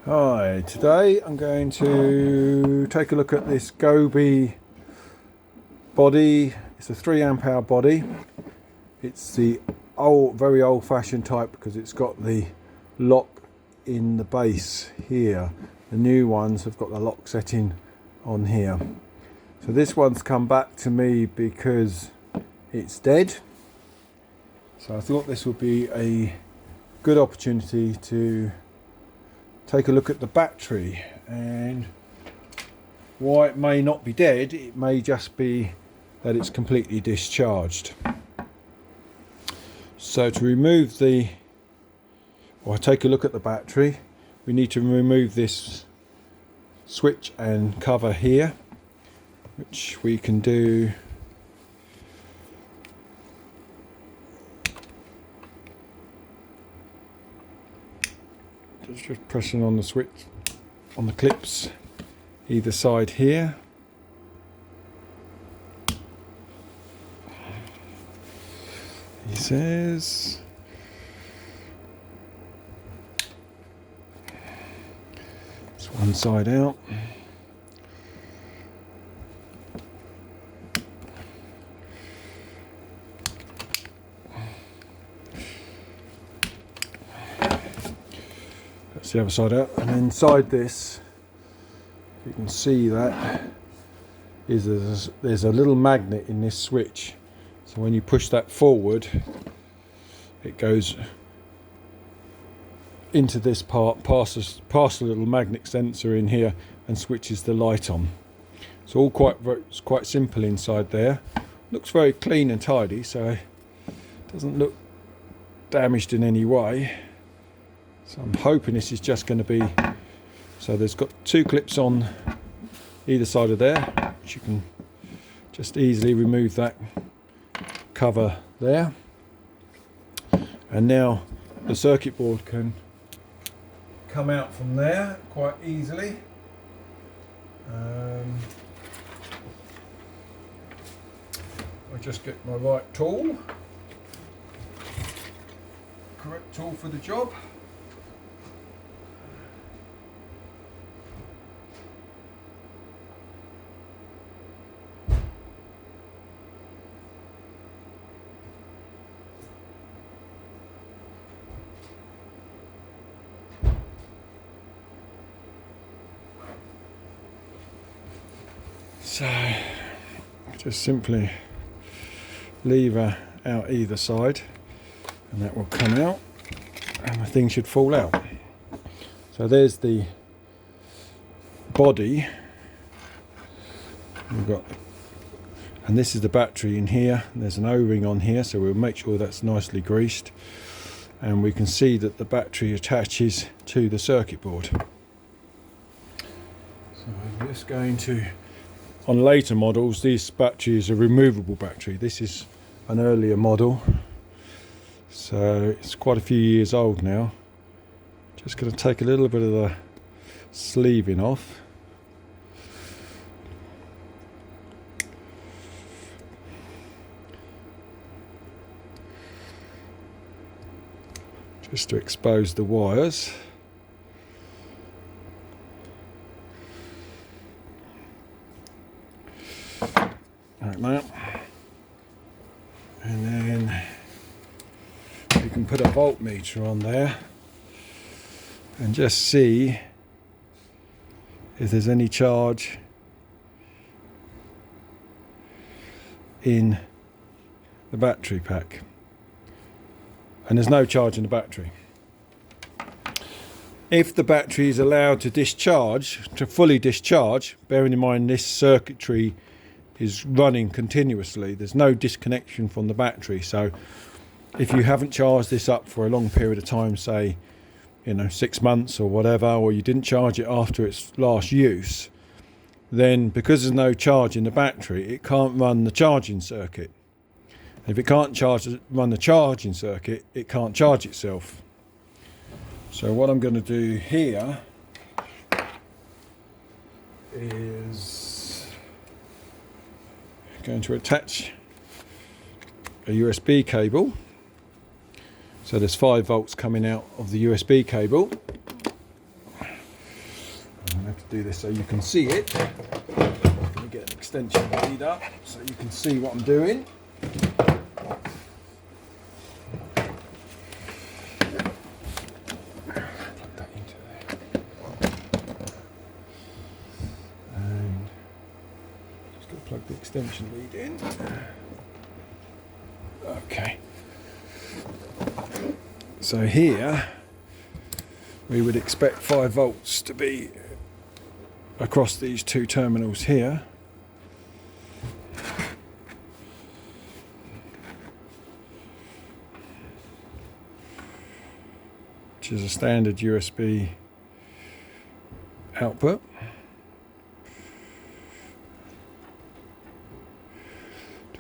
Hi, today I'm going to take a look at this GoBe body. It's a 3 amp hour body. It's the very old fashioned type because it's got the lock in the base here. The new ones have got the lock setting on here. So this one's come back to me because it's dead. So I thought this would be a good opportunity to take a look at the battery, and why it may not be dead, it may just be that it's completely discharged. So to remove take a look at the battery, we need to remove this switch and cover here, which we can do just pressing on the switch on the clips either side here. He says it's one side out. That's the other side out, and inside this, you can see that there's a little magnet in this switch. So when you push that forward, it goes into this part, past the little magnet sensor in here, and switches the light on. It's all quite simple inside there. Looks very clean and tidy, so it doesn't look damaged in any way. So I'm hoping this is just going to be, so there's got 2 clips on either side of there, which you can just easily remove that cover there. And now the circuit board can come out from there quite easily. I just get my right tool, correct tool for the job. So just simply lever out either side, and that will come out, and the thing should fall out. So there's the body we've got, and this is the battery in here. There's an O-ring on here, so we'll make sure that's nicely greased, and we can see that the battery attaches to the circuit board. So I'm just going to, on later models, this battery is a removable battery. This is an earlier model, so it's quite a few years old now. Just going to take a little bit of the sleeving off. Just to expose the wires. Like that, and then you can put a voltmeter on there and just see if there's any charge in the battery pack, and there's no charge in the battery. If the battery is allowed to discharge, to fully discharge, bearing in mind this circuitry is running continuously, there's no disconnection from the battery. So if you haven't charged this up for a long period of time, say 6 months or whatever, or you didn't charge it after its last use, then because there's no charge in the battery, it can't run the charging circuit. If it can't run the charging circuit, it can't charge itself. So what I'm going to do here is going to attach a USB cable. So there's 5 volts coming out of the USB cable, do this so you can see it. I'm going to get an extension lead up so you can see what I'm doing. Plug that into there. And just going to plug the extension lead in. Okay. So here we would expect 5 volts to be across these 2 terminals here. Which is a standard USB output.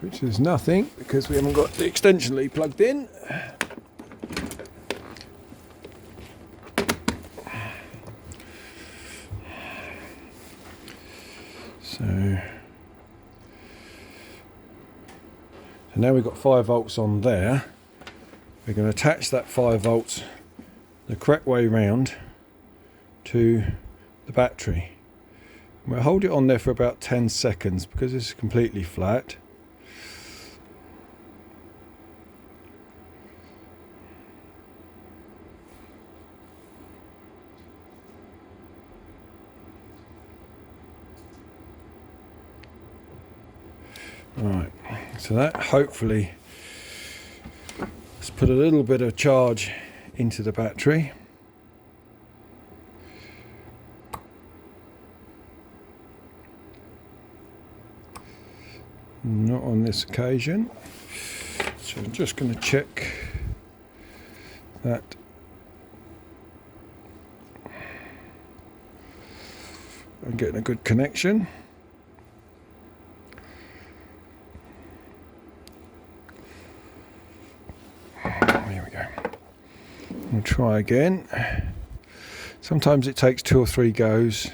Which is nothing because we haven't got the extension lead plugged in. So now we've got 5 volts on there. We're going to attach that 5 volts the correct way round to the battery. And we'll hold it on there for about 10 seconds because it's completely flat. Right, so that hopefully has put a little bit of charge into the battery. Not on this occasion. So I'm just going to check that I'm getting a good connection. There we go. We'll try again. Sometimes it takes 2 or 3 goes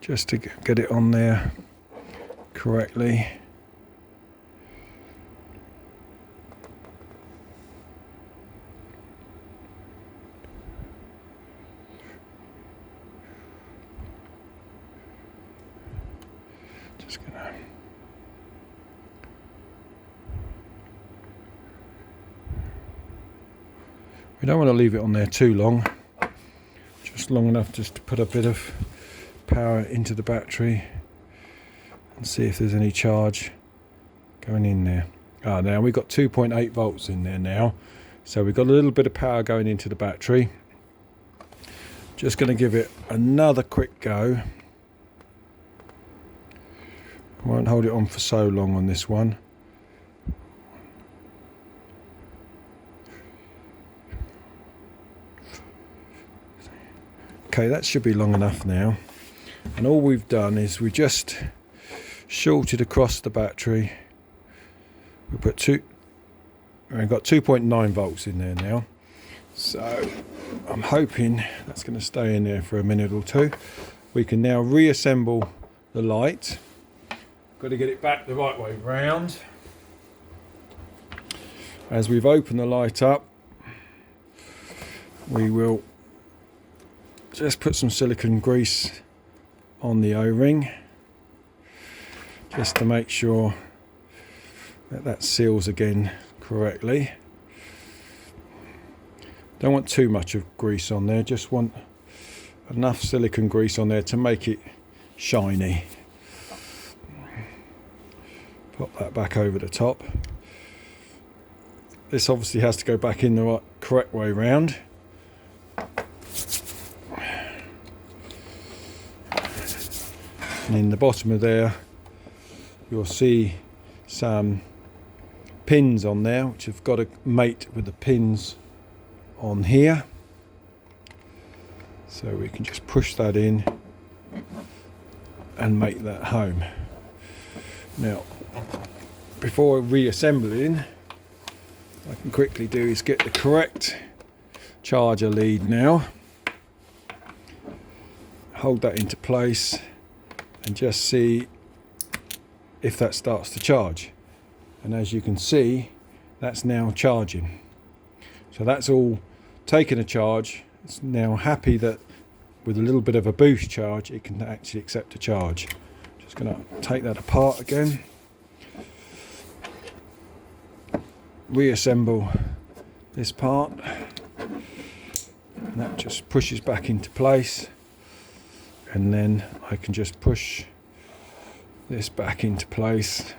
just to get it on there correctly. Just gonna we don't want to leave it on there too long, just long enough just to put a bit of power into the battery and see if there's any charge going in there. Now we've got 2.8 volts in there now, so we've got a little bit of power going into the battery. Just going to give it another quick go. I won't hold it on for so long on this one. Okay, that should be long enough now. And all we've done is we just shorted across the battery. We've got 2.9 volts in there now. So I'm hoping that's going to stay in there for a minute or two. We can now reassemble the light. Got to get it back the right way round. As we've opened the light up, we will just put some silicone grease on the O-ring just to make sure that that seals again correctly. Don't want too much of grease on there, just want enough silicone grease on there to make it shiny. Pop that back over the top. This obviously has to go back in the correct way round. And in the bottom of there you'll see some pins on there which have got to mate with the pins on here, so we can just push that in and make that home. Now before reassembling, what I can quickly do is get the correct charger lead now, hold that into place and just see if that starts to charge. And as you can see, that's now charging. So that's all taken a charge. It's now happy that with a little bit of a boost charge, it can actually accept a charge. Just going to take that apart again, reassemble this part, and that just pushes back into place, and then I can just push this back into place,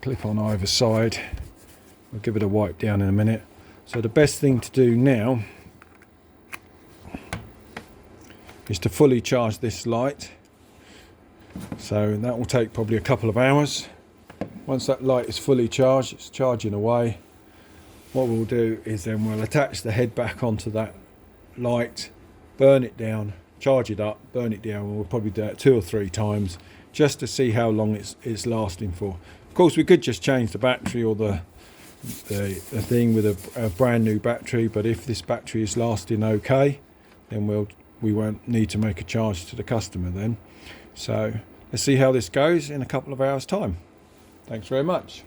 clip on either side. I'll give it a wipe down in a minute. So the best thing to do now is to fully charge this light. So that will take probably a couple of hours. Once that light is fully charged, it's charging away. What we'll do is then we'll attach the head back onto that light, burn it down, charge it up, burn it down, and we'll probably do it 2 or 3 times just to see how long it's lasting for. Of course, we could just change the battery or the thing with a brand new battery, but if this battery is lasting okay, then we won't need to make a charge to the customer then. So let's see how this goes in a couple of hours time. Thanks very much.